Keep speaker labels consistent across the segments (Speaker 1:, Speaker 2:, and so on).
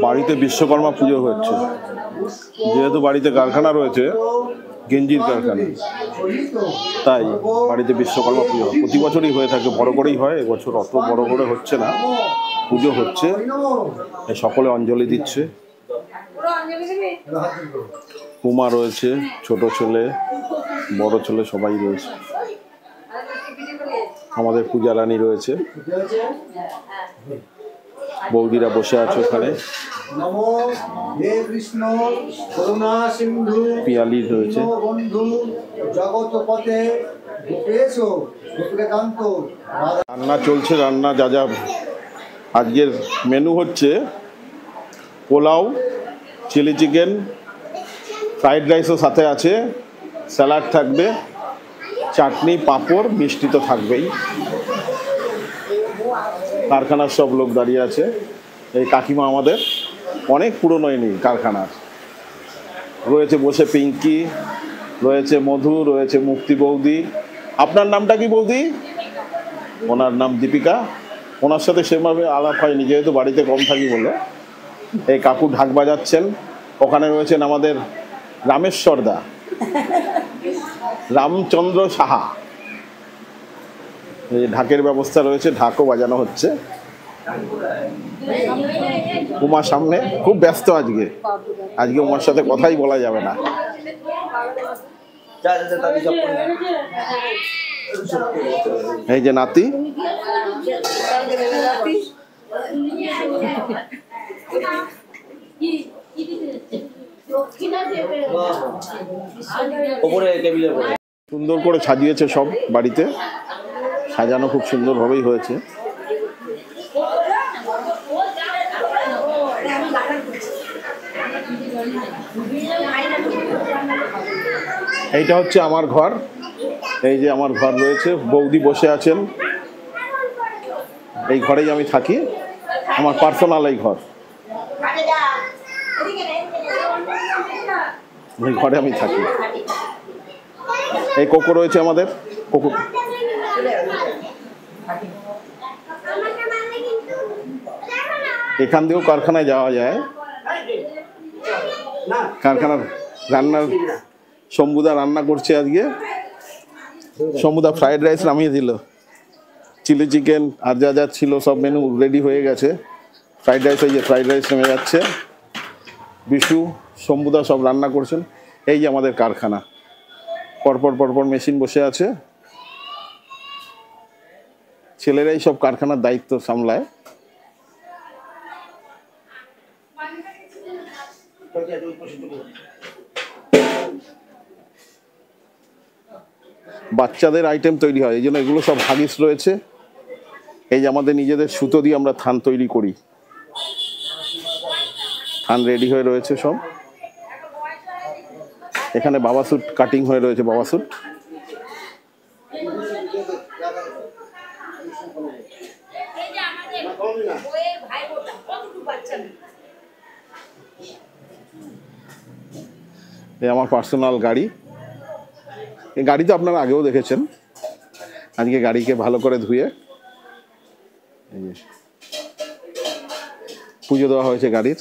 Speaker 1: বাড়িতে বিশ্বকর্মা পুজো হচ্ছে, যেহেতু বাড়িতে কারখানা রয়েছে, গেঞ্জির কারখানা, তাই বাড়িতে বিশ্বকর্মা পুজো প্রতি বছরই হয়ে থাকে, বড় করেই হয়। এবছর অত বড় করে হচ্ছে না, পুজো হচ্ছে, সকলে অঞ্জলি দিচ্ছে। কুমা রয়েছে, ছোট ছেলে বড় ছেলে সবাই রয়েছে, আমাদের পূজা রানী রয়েছে, বৌদিরা বসে আছে ওখানে, পিয়ালি রয়েছে। রান্না চলছে, রান্না যা যা আজকের মেনু হচ্ছে পোলাও, চিলি চিকেন, ফ্রাইড রাইসও সাথে আছে, স্যালাড থাকবে, চাটনি, পাঁপড়, মিষ্টি তো থাকবেই। কারখানার সব লোক দাঁড়িয়ে আছে। এই কাকিমা আমাদের অনেক পুরনো নেই কারখানার, রয়েছে বসে পিঙ্কি, রয়েছে মধু, রয়েছে মুক্তি বৌদি। আপনার নামটা কি বৌদি? ওনার নাম দীপিকা। ওনার সাথে সেভাবে আলাপ হয়নি, যেহেতু বাড়িতে কম থাকি বলে। এই কাকু ঢাক বাজাচ্ছেন। ওখানে রয়েছেন আমাদের রামেশ্বর দা, রামচন্দ্র সাহা। এই ঢাকের ব্যবস্থা রয়েছে, ঢাকও বাজানো হচ্ছে। উমার সামনে খুব ব্যস্ত আজকে, আজকে উমার সাথে কথাই বলা যাবে না। এই যে নাতি, সুন্দর করে সাজিয়েছে সব, বাড়িতে সাজানো খুব সুন্দরভাবেই হয়েছে। এইটা হচ্ছে আমার ঘর, এই যে আমার ঘর রয়েছে, বৌদি বসে আছেন। এই ঘরেই আমি থাকি, আমার পার্সোনাল এই ঘর, এই ঘরে আমি থাকি। এই কোকো রয়েছে আমাদের, কোকো। এখান দিয়েও কারখানায় যাওয়া যায়। কারখানার রান্নার শম্ভুদা রান্না করছে আজকে। শম্ভুদা ফ্রাইড রাইস নামিয়ে দিল, চিলি চিকেন আর যা যা ছিল সব মেনু রেডি হয়ে গেছে। ফ্রাইড রাইস, এই যে ফ্রাইড রাইস নেমে যাচ্ছে। বিশু, শম্ভুদা সব রান্না করছেন। এই যে আমাদের কারখানা, পরপর পরপর মেশিন বসে আছে, ছেলেরাই সব কারখানার দায়িত্ব সামলায়। বাচ্চাদের আইটেম তৈরি হয়, এই জন্য এগুলো সব হাগিস রয়েছে। এই যে আমাদের নিজেদের সুতো দিয়ে আমরা থান তৈরি করি, থান রেডি হয়ে রয়েছে সব। এখানে বাবা স্যুট কাটিং হয়ে রয়েছে, বাবা স্যুট। এই আমার পার্সোনাল গাড়ি, এই গাড়ি তো আপনারা আগেও দেখেছেন। আজকে গাড়িকে ভালো করে ধুয়ে পুজো দেওয়া হয়েছে গাড়ির।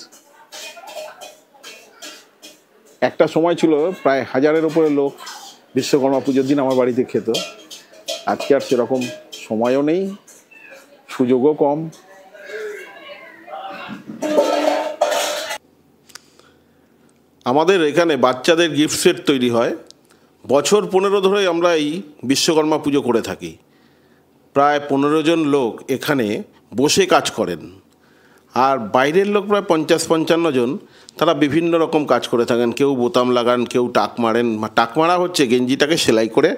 Speaker 1: একটা সময় ছিল প্রায় 1000-এর উপরে লোক বিশ্বকর্মা পুজোর দিন আমার বাড়িতে খেত। আজকে আর সেরকম সময়ও নেই, সুযোগও কম। আমাদের এখানে বাচ্চাদের গিফট সেট তৈরি হয়। বছর 15 ধরে আমরা এই বিশ্বকর্মা পুজো করে থাকি। প্রায় 15 জন লোক এখানে বসে কাজ করেন, আর বাইরের লোক প্রায় 50-55 জন। তারা বিভিন্ন রকম কাজ করে থাকেন, কেউ বোতাম লাগান, কেউ টাক মারেন। টাক মারা হচ্ছে গেঞ্জিটাকে সেলাই করে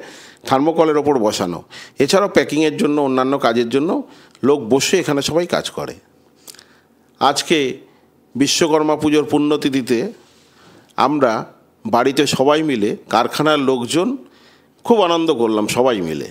Speaker 1: থার্মোকলের ওপর বসানো। এছাড়াও প্যাকিংয়ের জন্য, অন্যান্য কাজের জন্য লোক বসে এখানে সবাই কাজ করে। আজকে বিশ্বকর্মা পুজোর পুণ্যতিথিতে আমরা বাড়িতে সবাই মিলে, কারখানার লোকজন খুব আনন্দ করলাম সবাই মিলে।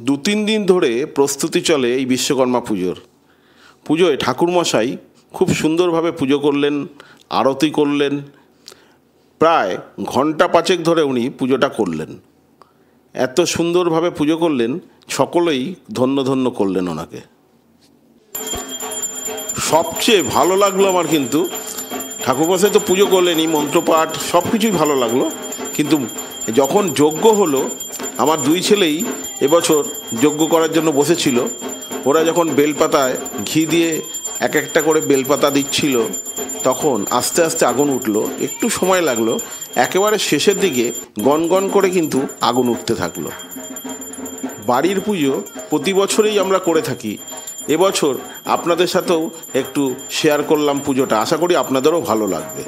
Speaker 1: 2-3 দিন ধরে প্রস্তুতি চলে এই বিশ্বকর্মা পুজোর। পুজোয় ঠাকুরমশাই খুব সুন্দরভাবে পুজো করলেন, আরতি করলেন, প্রায় ঘন্টা 5 ধরে উনি পুজোটা করলেন। এত সুন্দরভাবে পুজো করলেন, সকলেই ধন্য ধন্য করলেন ওনাকে। সবচেয়ে ভালো লাগলো আমার কিন্তু, ঠাকুরমশাই তো পুজো করলেনই, মন্ত্রপাঠ সব কিছুই ভালো লাগলো, কিন্তু যখন যজ্ঞ হলো, আমার 2 ছেলেই এবছর যজ্ঞ করার জন্য বসেছিল। ওরা যখন বেলপাতায় ঘি দিয়ে এক একটা করে বেলপাতা দিচ্ছিল, তখন আস্তে আস্তে আগুন উঠলো। একটু সময় লাগলো, একেবারে শেষের দিকে গনগন করে কিন্তু আগুন উঠতে থাকলো। বাড়ির পুজো প্রতি বছরেই আমরা করে থাকি। এবছর আপনাদের সাথেও একটু শেয়ার করলাম পুজোটা, আশা করি আপনাদেরও ভালো লাগবে।